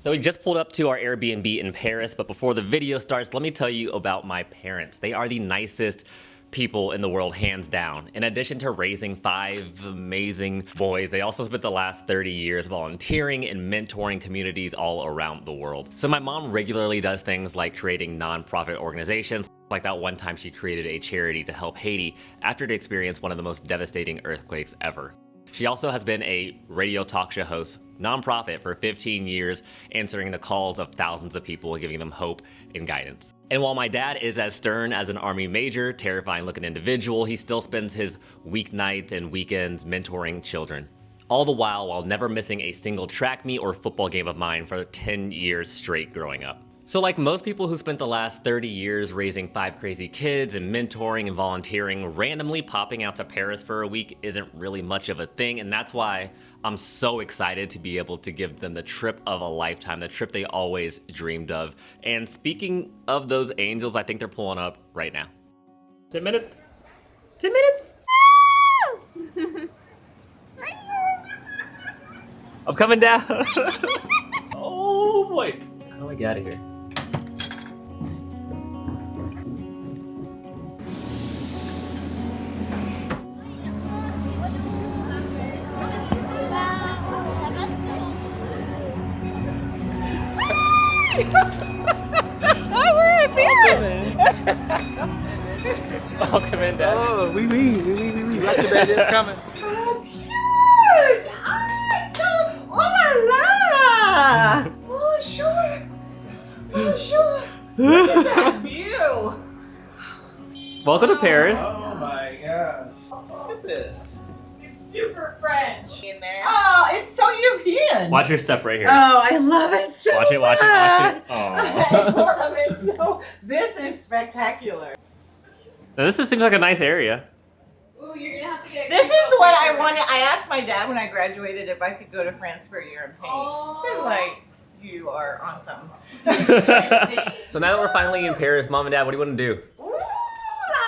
So we just pulled up to our Airbnb in Paris, but before the video starts, let me tell you about my parents. They are the nicest people in the world, hands down. In addition to raising 5 amazing boys, they also spent the last 30 years volunteering and mentoring communities all around the world. So my mom regularly does things like creating nonprofit organizations, like that one time she created a charity to help Haiti after it experienced one of the most devastating earthquakes ever. She also has been a radio talk show host, nonprofit, for 15 years, answering the calls of thousands of people, giving them hope and guidance. And while my dad is as stern as an Army major, terrifying looking individual, he still spends his weeknights and weekends mentoring children. All the while never missing a single track meet or football game of mine for 10 years straight growing up. So like most people who spent the last 30 years raising 5 crazy kids and mentoring and volunteering, randomly popping out to Paris for a week isn't really much of a thing, and that's why I'm so excited to be able to give them the trip of a lifetime, the trip they always dreamed of. And speaking of those angels, I think they're pulling up right now. 10 minutes. 10 minutes. I'm coming down. Oh boy. How do I get out of here? Welcome in, Dad. Oh, oui. Watch the bed is coming. Oh, cute! Oh la la! Bonjour! Look at that view! Welcome to Paris. Oh my gosh. Look at this. It's super French. In there. Oh, it's so European. Watch your step right here. Oh, I love it so Watch it, watch it, watch it. I Aww. love it so. This is spectacular. Now, this seems like a nice area. Ooh, you're gonna have to get. This is what I wanted. I asked my dad when I graduated if I could go to France for a year and paint. Oh. He's like, you are on something. So now that we're finally in Paris, Mom and Dad, what do you want to do? Ooh la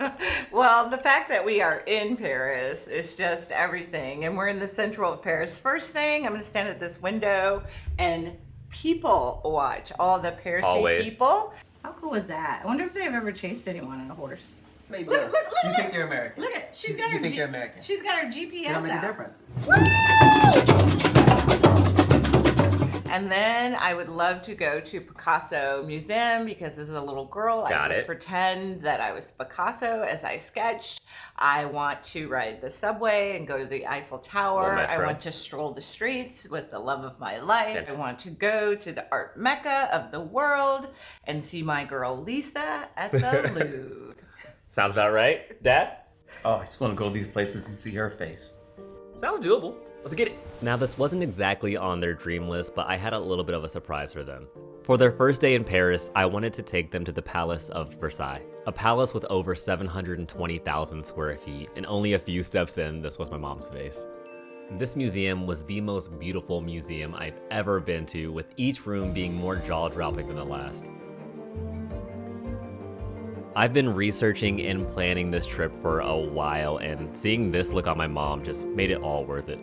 la! Well, the fact that we are in Paris is just everything, and we're in the central of Paris. First thing, I'm going to stand at this window and people watch all the Paris Always. people. How cool was that? I wonder if they've ever chased anyone on a horse. Look, Look you at think they're American? Look at she's got You her. think they're American? She's got her GPS They don't make a out. difference. And then I would love to go to Picasso Museum because as a little girl, I Got would it. pretend that I was Picasso as I sketched. I want to ride the subway and go to the Eiffel Tower. Or I metro. want to stroll the streets with the love of my life. Yeah. I want to go to the art mecca of the world and see my girl Lisa at the Louvre. Sounds about right, Dad? Oh, I just want to go to these places and see her face. Sounds doable. Let's get it. Now, this wasn't exactly on their dream list, but I had a little bit of a surprise for them. For their first day in Paris, I wanted to take them to the Palace of Versailles, a palace with over 720,000 square feet, and only a few steps in, this was my mom's face. This museum was the most beautiful museum I've ever been to, with each room being more jaw-dropping than the last. I've been researching and planning this trip for a while, and seeing this look on my mom just made it all worth it.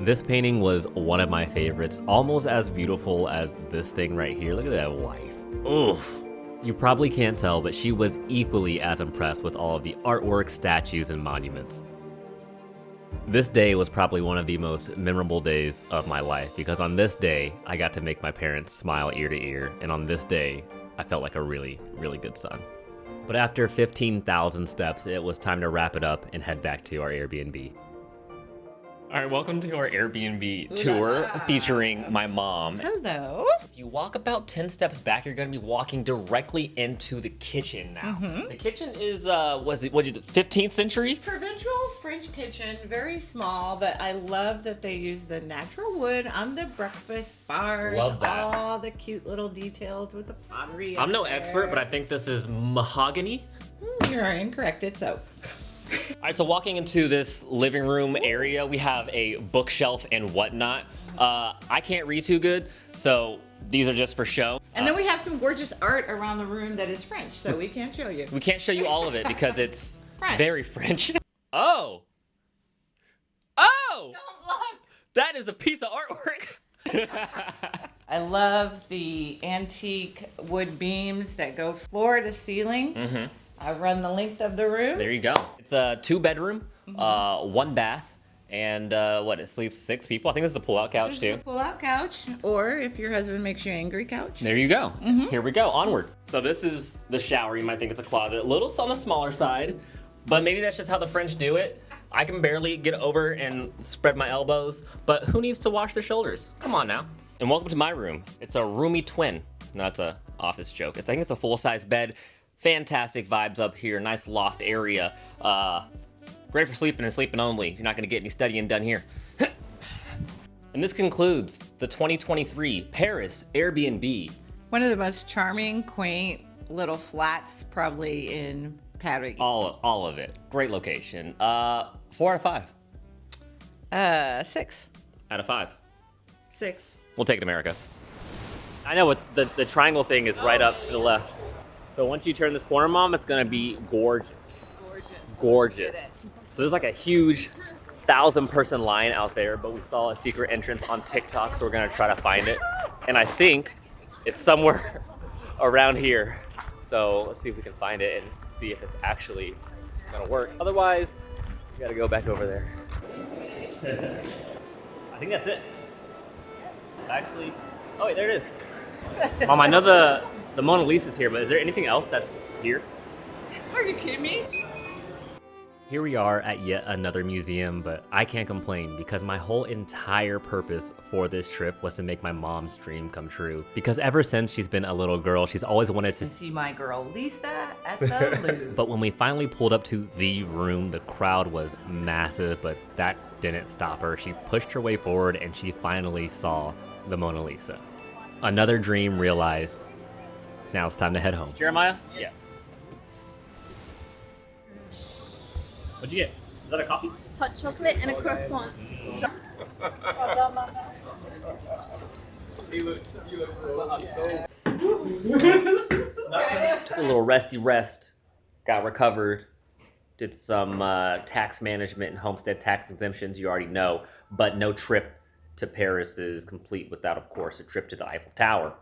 This painting was one of my favorites, almost as beautiful as this thing right here. Look at that wife. Oof. You probably can't tell, but she was equally as impressed with all of the artwork, statues, and monuments. This day was probably one of the most memorable days of my life because on this day, I got to make my parents smile ear to ear, and on this day, I felt like a really, really good son. But after 15,000 steps, it was time to wrap it up and head back to our Airbnb. All right, welcome to our Airbnb tour featuring my mom. Hello. If you walk about 10 steps back, you're gonna be walking directly into the kitchen now. The kitchen is, was it 15th century? Provincial French kitchen, very small, but I love that they use the natural wood on the breakfast bars. Love that. All the cute little details with the pottery. I'm up no there. expert, but I think this is mahogany. You're incorrect. It's oak. All right, so walking into this living room area, we have a bookshelf and whatnot. I can't read too good, so these are just for show. And then we have some gorgeous art around the room that is French, so we can't show you. We can't show you all of it because it's French. very French. Oh! Oh! Don't look. That is a piece of artwork. I love the antique wood beams that go floor to ceiling. Mm-hmm. I run the length of the room. There you go. It's a 2-bedroom, 1 bath, and it sleeps 6 people. I think this is a pull-out couch There's too. a pull-out couch, or if your husband makes you angry, couch. There you go. Here we go, onward. So this is the shower. You might think it's a closet. A little on the smaller side, but maybe that's just how the French do it. I can barely get over and spread my elbows, but who needs to wash their shoulders? Come on now. And welcome to my room. It's a roomy twin. No, that's a office joke. I think it's a full-size bed. Fantastic vibes up here. Nice loft area. Great for sleeping and sleeping only. You're not gonna get any studying done here. And this concludes the 2023 Paris Airbnb. One of the most charming, quaint little flats probably in Paris. All of it. Great location. 4 out of 5. 6. Out of 5. 6. We'll take it, America. I know what the triangle thing is right up to the left. So once you turn this corner, Mom, it's gonna be gorgeous. Gorgeous. So there's like a huge 1,000-person line out there, but we saw a secret entrance on TikTok, so we're gonna try to find it. And I think it's somewhere around here. So let's see if we can find it and see if it's actually gonna work. Otherwise, we gotta go back over there. I think that's it. Actually, oh wait, there it is. Mom, I know the Mona Lisa's here, but is there anything else that's here? Are you kidding me? Here we are at yet another museum, but I can't complain because my whole entire purpose for this trip was to make my mom's dream come true. Because ever since she's been a little girl, she's always wanted to See my girl Lisa at the Louvre. But when we finally pulled up to the room, the crowd was massive, but that didn't stop her. She pushed her way forward and she finally saw the Mona Lisa. Another dream realized. Now it's time to head home. Jeremiah? Yeah. What'd you get? Is that a coffee? Hot chocolate and a croissant. Took a little resty rest, got recovered, did some tax management and homestead tax exemptions, you already know, but no trip to Paris is complete without, of course, a trip to the Eiffel Tower,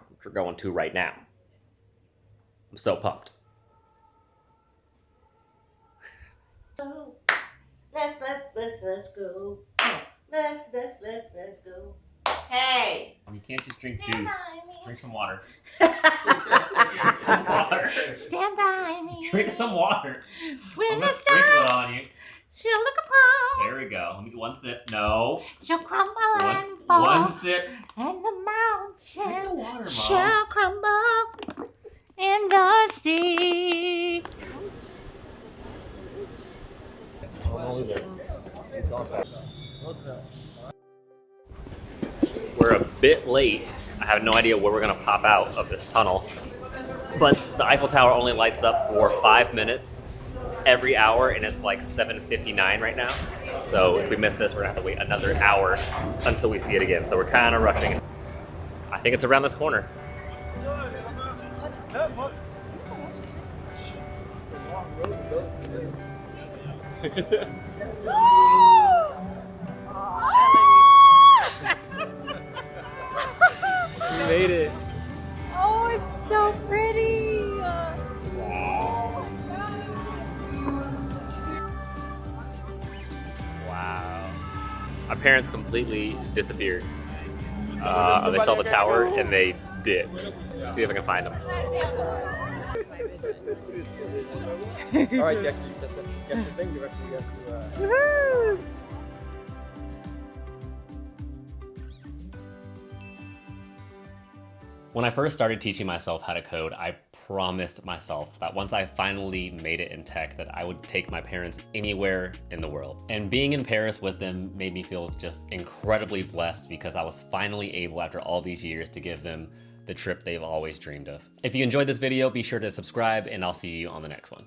which we're going to right now. I'm so pumped. Let's go. Let's go. Hey. You can't just drink Stand juice. by me. Drink some water. Drink some water. Stand by me. Drink some water. When I'm the gonna sprinkle it stars on you. she'll look upon, There we go. Let me get one sip. No. she'll crumble and fall, One sip. and the Drink the mountain water, Mom. shall crumble in the sea. We're a bit late. I have no idea where we're gonna pop out of this tunnel. But the Eiffel Tower only lights up for 5 minutes every hour, and it's like 7:59 right now. So if we miss this, we're gonna have to wait another hour until we see it again. So we're kind of rushing. I think it's around this corner. We made it. Oh, it's so pretty. Wow. My parents completely disappeared. They saw the tower and they dipped. See if I can find them. All right, Jackie, that's your thing. You reckon you have to... Woohoo! When I first started teaching myself how to code, I promised myself that once I finally made it in tech, that I would take my parents anywhere in the world. And being in Paris with them made me feel just incredibly blessed because I was finally able, after all these years, to give them the trip they've always dreamed of. If you enjoyed this video, be sure to subscribe and I'll see you on the next one.